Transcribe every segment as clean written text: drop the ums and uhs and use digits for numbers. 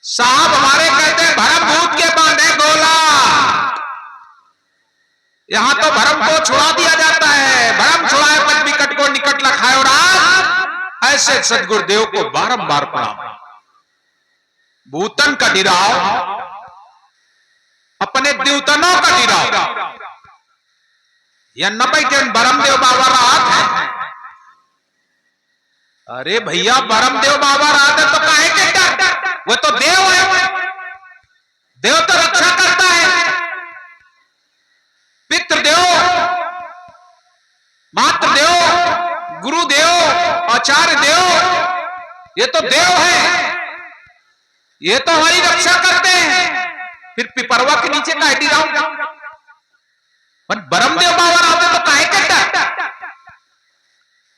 साहब हमारे कहते हैं भरम भूत के बांधे गोला। यहां तो भरम को छुड़ा दिया जाता है। भरम छुड़ाए पद विकट को निकट लखाए और आप ऐसे सदगुरुदेव को बारंबार प्रणाम। भूतन का डिराव अपने द्यूतनों का डिराव। यह 90 के बरमदेव बाबा रात है। अरे भैया बरमदेव बाबा रात है तो काहे के डर? वो तो देव है, देव तो रक्षा करता है। पितृदेव, मातृदेव, गुरुदेव, आचार्य देव, ये तो देव है, ये तो हमारी रक्षा करते हैं। फिर पिपरवा के नीचे का हटी जाऊं, पर बरमदेव बाबा रात है तो काहे के डर?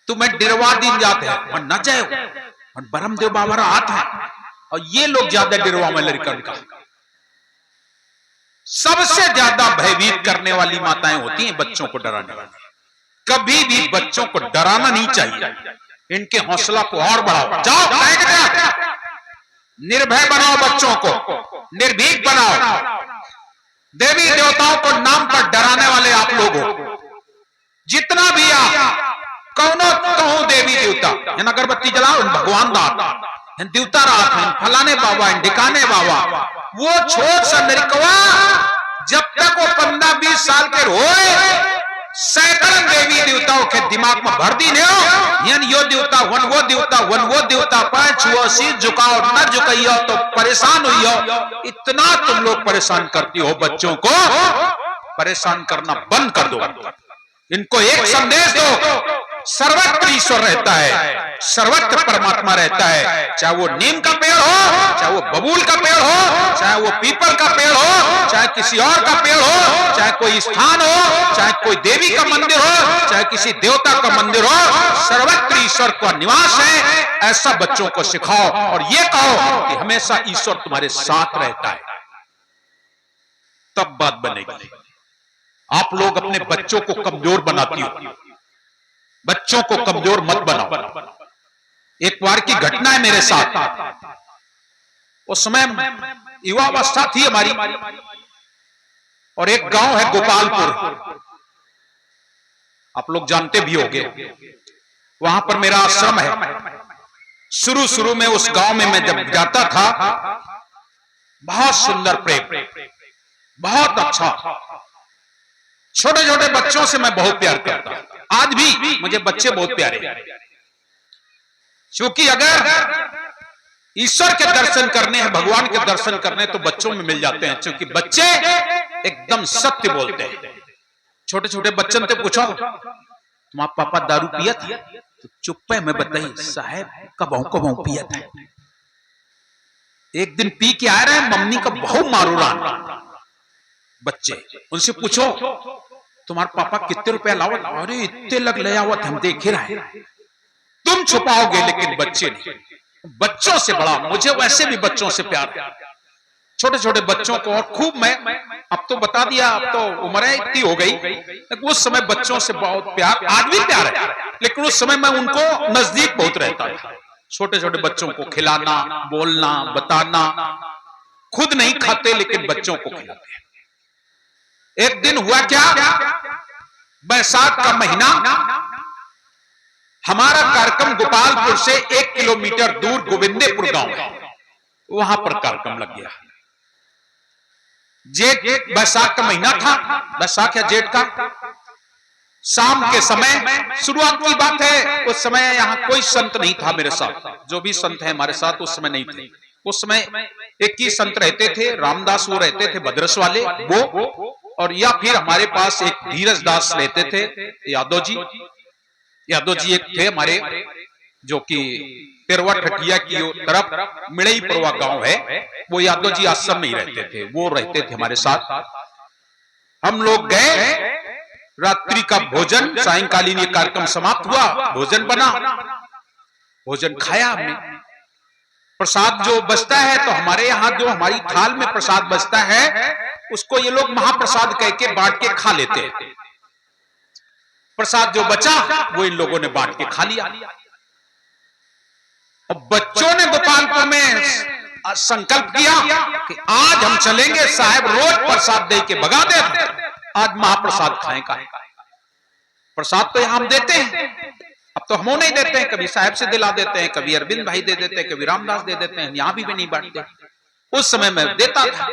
तुम्हें डिरवा दिन जाते हैं और न जाओ, और बरमदेव बाबा रात है और ये लोग ज्यादा डिरवा में लड़कन का। सबसे ज्यादा भयभीत करने वाली माताएं होती हैं बच्चों को डराने वाली। कभी भी बच्चों को डराना नहीं चाहिए, इनके हौसला को और बढ़ाओ। जाओ, निर्भय बनाओ बच्चों को, निर्भीक बनाओ। देवी देवताओं को नाम पर डराने वाले आप लोग हो। जितना भी आप कौनो कहूं देवी देवता, अगरबत्ती जलाओ भगवान दाता, देवता रात है, फलाने बाबा, ढिकाने बाबा, वो छोट सा नरिकवा जब तक वो 15-20 साल के होए, सैकड़ों देवी देवताओं के दिमाग में भर दी नहीं। यो देवता वन वो देवता, वन वो देवता, पैर छुओ, सिर झुकाओ, न झुकाइयो तो परेशान हुई हो। इतना तुम लोग परेशान करती हो बच्चों को। परेशान करना बंद कर दो। इनको एक संदेश दो, सर्वत्र ईश्वर रहता है, सर्वत्र परमात्मा रहता है। चाहे वो नीम का पेड़ हो, चाहे वो बबूल का पेड़ हो, चाहे वो पीपल का पेड़ हो, चाहे किसी और का पेड़ हो, चाहे कोई स्थान हो, चाहे कोई देवी का मंदिर हो, चाहे किसी देवता का मंदिर हो, सर्वत्र ईश्वर का निवास है। ऐसा बच्चों को सिखाओ और ये कहो कि हमेशा ईश्वर तुम्हारे साथ रहता है, तब बात बनेगी। आप लोग अपने बच्चों को कमजोर बनाती हो, बच्चों को कमजोर मत बनाओ। एक बार की घटना है मेरे साथ। उस समय युवावस्था थी हमारी, और एक गांव है गोपालपुर, आप लोग जानते भी होंगे। वहां पर मेरा आश्रम है। शुरू में उस गांव में मैं जब जाता था, बहुत सुंदर प्रेम, बहुत अच्छा। छोटे छोटे बच्चों से मैं बहुत प्यार करता। आज भी मुझे बच्चे बहुत प्यारे, क्योंकि अगर ईश्वर के दर्शन करने हैं, भगवान के दर्शन करने तो बच्चों में मिल जाते हैं, क्योंकि बच्चे एकदम सत्य बोलते हैं। छोटे छोटे बच्चों से पूछो, तुम्हारा पापा दारू पिया था? तो चुप है, मैं बताइए साहब कब पिया था। एक दिन पी के आ रहे हैं, मम्मी का बहुत मारू रहा। बच्चे उनसे पूछो तुम्हारे पापा कितने रुपया लावत? अरे इतने लग ले आवत, हम देख रहे हैं। तुम छुपाओगे लेकिन बच्चे नहीं। बच्चों से बड़ा मुझे वैसे भी बच्चों से प्यार है, छोटे छोटे बच्चों को। और खूब मैं अब तो बता दिया, अब तो उम्र इतनी हो गई, लेकिन उस समय बच्चों से बहुत प्यार, आज भी प्यार है, लेकिन उस समय मैं उनको नजदीक बहुत रहता था। छोटे छोटे बच्चों को खिलाना, बोलना, बताना। खुद नहीं खाते लेकिन बच्चों को खिलाते। एक दिन हुआ क्या, बैसाख का महीना, हमारा कार्यक्रम गोपालपुर से 1 किलोमीटर दूर गोविंदेपुर गांव है, वहां पर कार्यक्रम लग गया। जेठ बैसाख का महीना था, बैसाख या जेठ का, शाम के समय शुरुआत की बात है। उस समय यहां कोई संत नहीं था मेरे साथ, जो भी संत है हमारे साथ उस समय नहीं थे। उस समय एक ही संत रहते थे, रामदास वो रहते थे भद्रस वाले वो, और या फिर हमारे पास एक धीरज दास रहते थे, यादव जी एक थे हमारे, जो कि पेरवा ठटिया की तरफ मिड़ई परवा गांव है, वो यादव जी आश्रम में ही रहते थे, वो रहते थे हमारे साथ। हम लोग गए, रात्रि का भोजन, सायंकालीन ये कार्यक्रम समाप्त हुआ, भोजन बना, भोजन खाया हमने। प्रसाद जो बचता है, तो हमारे यहाँ जो हमारी थाल में प्रसाद बचता है, उसको ये लोग महाप्रसाद कह के बांट के खा लेते हैं। प्रसाद जो बचा वो इन लोगों ने बांट के खा लिया। और बच्चों ने गोपालपुर में संकल्प किया कि आज हम चलेंगे, साहब रोज प्रसाद दे के भगा दे, आज महाप्रसाद खाएं का। प्रसाद तो यहां हम देते हैं, अब तो हम नहीं देते हैं, कभी साहब से दिला देते हैं, कभी अरविंद भाई दे देते हैं, कभी रामदास दे देते हैं, यहां भी नहीं बांटते। उस समय मैं देता था।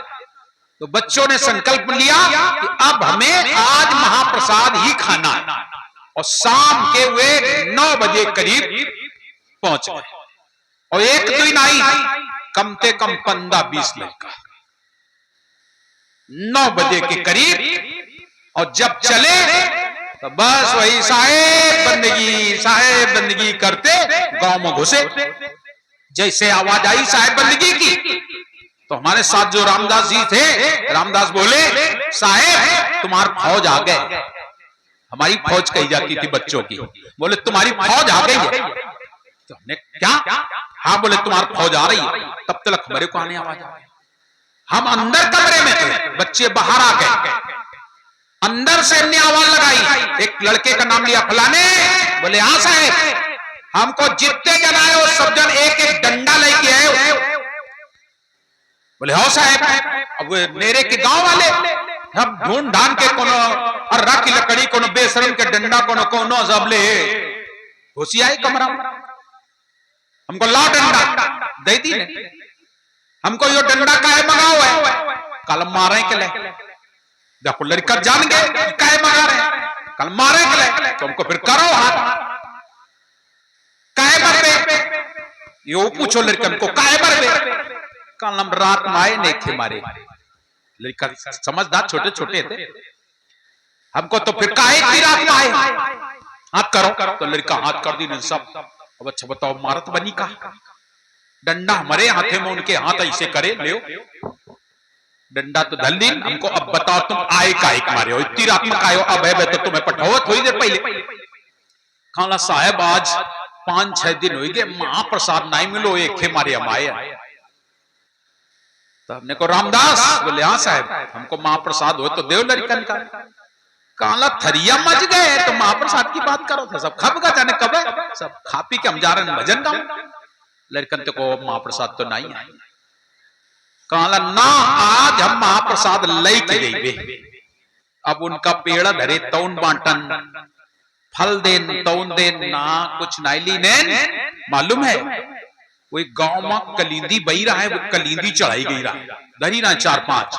तो बच्चों ने संकल्प लिया कि अब हमें आज महाप्रसाद ही खाना है, और शाम के वे 9 बजे करीब पहुंच गए। और एक दिन आई, कम से कम 15-20 लड़का 9 बजे के करीब। और जब चले तो बस वही साहेब बंदगी करते गांव में घुसे। जैसे आवाज आई साहेब बंदगी की, तो हमारे साथ जो रामदास जी थे, रामदास बोले, साहेब तुम्हारी फौज आ गए। हमारी फौज कही जाती थी बच्चों की। बोले तुम्हारी फौज आ गई है। तो हमने क्या? हाँ बोले तुम्हारी फौज आ रही है। तब तक हमारे को आने आवाज आ गई। हम अंदर कमरे में थे, बच्चे बाहर आ गए। अंदर से हमने आवाज लगाई, एक लड़के का नाम लिया फलाने। बोले हाँ साहेब, हमको जितने जन आए हो सब जन एक एक डंडा लेके आए। बोले हो साहेब। अब वो मेरे के गांव वाले हम ढूंढ ढांड के कोनो अर्रा की लकड़ी, कोनो बेशरम के डंडा, कोनो जबले घुसी आई कमरा में। हमको ला डंडा दे दी ने। हमको यो डंडा काहे मंगाओ है? कल मारे के ले। देखो लड़का जान गए काहे मंगा रहे, कल मारे के ले। तो हमको फिर करो हाथ, काहे मरबे? यो पूछो लड़का हमको काहे मरबे? कल हम रात में आए नहीं थे मारे। लड़का समझदार छोटे छोटे थे। हमको तो फिर काहे की रात में आए? हाथ करो। तो लड़का हाथ कर दी ने सब। अब अच्छा बताओ मारत बनी का? डंडा हमारे हाथे में, उनके हाथ ऐसे करे, ले डंडा तो धल दिन। हमको अब बताओ तुम आए काहे मारे हो? इतनी रात में काहे हो? अब है तो तुम्हें पठाओ थोड़ी देर पहले। खाला साहब आज 5-6 दिन हो गए महाप्रसाद नहीं मिलो, एक मारे हम आए। तो हमने को रामदास। बोले हाँ साहब, हमको महाप्रसाद हो तो देव लड़कन का। काला थरिया मच गए तो महाप्रसाद की बात करो तो सब खब का जाने कब है, सब खा पी के हम जा रहे हैं भजन गाँव। लड़कन तो को महाप्रसाद तो नहीं है। काला ना आज हम महाप्रसाद लेके गई। अब उनका पेड़ धरे तौन बांटन, फल देन तौन देन ना कुछ नाइली ने। मालूम है कोई गांव में कलिंदी बही रहा है, वो कलिंदी चढ़ाई गई रहा है, धरी ना 4-5।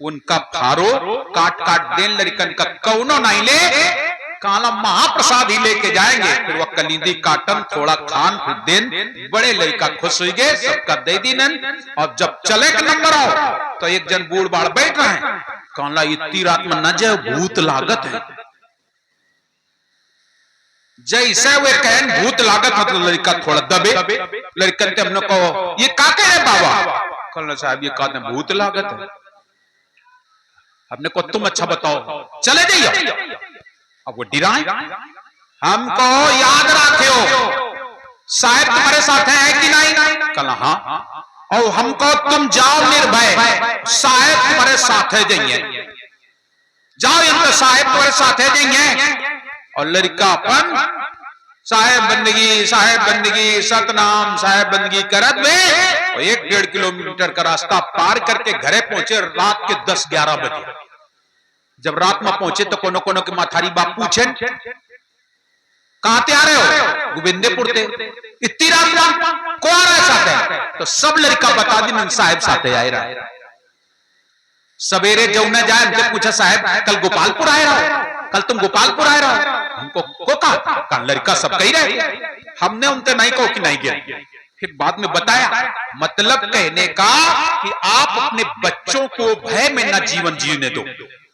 उनका फारो काट काट देन लड़कन का कौनो नहीं ले। काला महाप्रसाद ही लेके जाएंगे। फिर वह कलिंदी काटन थोड़ा खान फिर देन। बड़े लड़का खुश हुई गए, सबका दे दी नन। और जब चले के नंबर आओ तो एक जन बूढ़ बाढ़ बैठ रहे हैं। काला इतनी रात में न जाए, भूत लागत है। जैसे वे कहन भूत लागत मतलब लड़का थोड़ा दबे। लड़कन के हमने कहो ये का कहे बाबा? कहना साहब ये कहते भूत लागत है। हमने को तुम अच्छा बताओ, चले जाइए। अब वो डिराए। हमको याद रखियो साहब तुम्हारे साथ है कि नहीं? कहना हाँ। और हमको तुम जाओ निर्भय, साहब तुम्हारे साथ है जाइए। जाओ इनको साहब तुम्हारे साथ है जाइए। और लड़का अपन साहेब बंदगी सतनाम साहेब बंदगी करत में 1-1.5 किलोमीटर का रास्ता पार करके घरे पहुंचे रात के 10-11 बजे। जब रात में पहुंचे तो कोनो कोनो के माथारी बाप पूछे कहां ते आ रहे हो? गोविंदेपुर थे। इतनी रात में को आ रहा है साथ? तो सब लड़का बता दी साहेब साथ आए रहा। सवेरे जब न जाए हमसे पूछा साहेब कल गोपालपुर आए रहा, कल तुम गोपालपुर आए रहो। हमको को कहा लड़का सब कही रहे। हमने उनसे नहीं कहो कि नहीं गया। फिर बाद में बताया मतलब कहने का कि आप अपने बच्चों को भय में न जीवन जीने दो,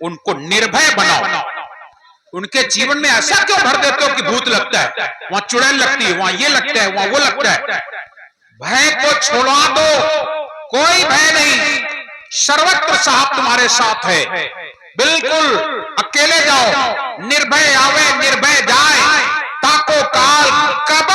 उनको निर्भय बनाओ। उनके जीवन में ऐसा क्यों भर देते हो कि भूत लगता है, वहां चुड़ैल लगती है, वहां ये लगता है, वहां वो लगता है। भय को छोड़ा दो, कोई भय नहीं। सर्वत्र साहब तुम्हारे साथ है। बिल्कुल अकेले जाओ, निर्भय आवे निर्भय जाए। ताको काल कब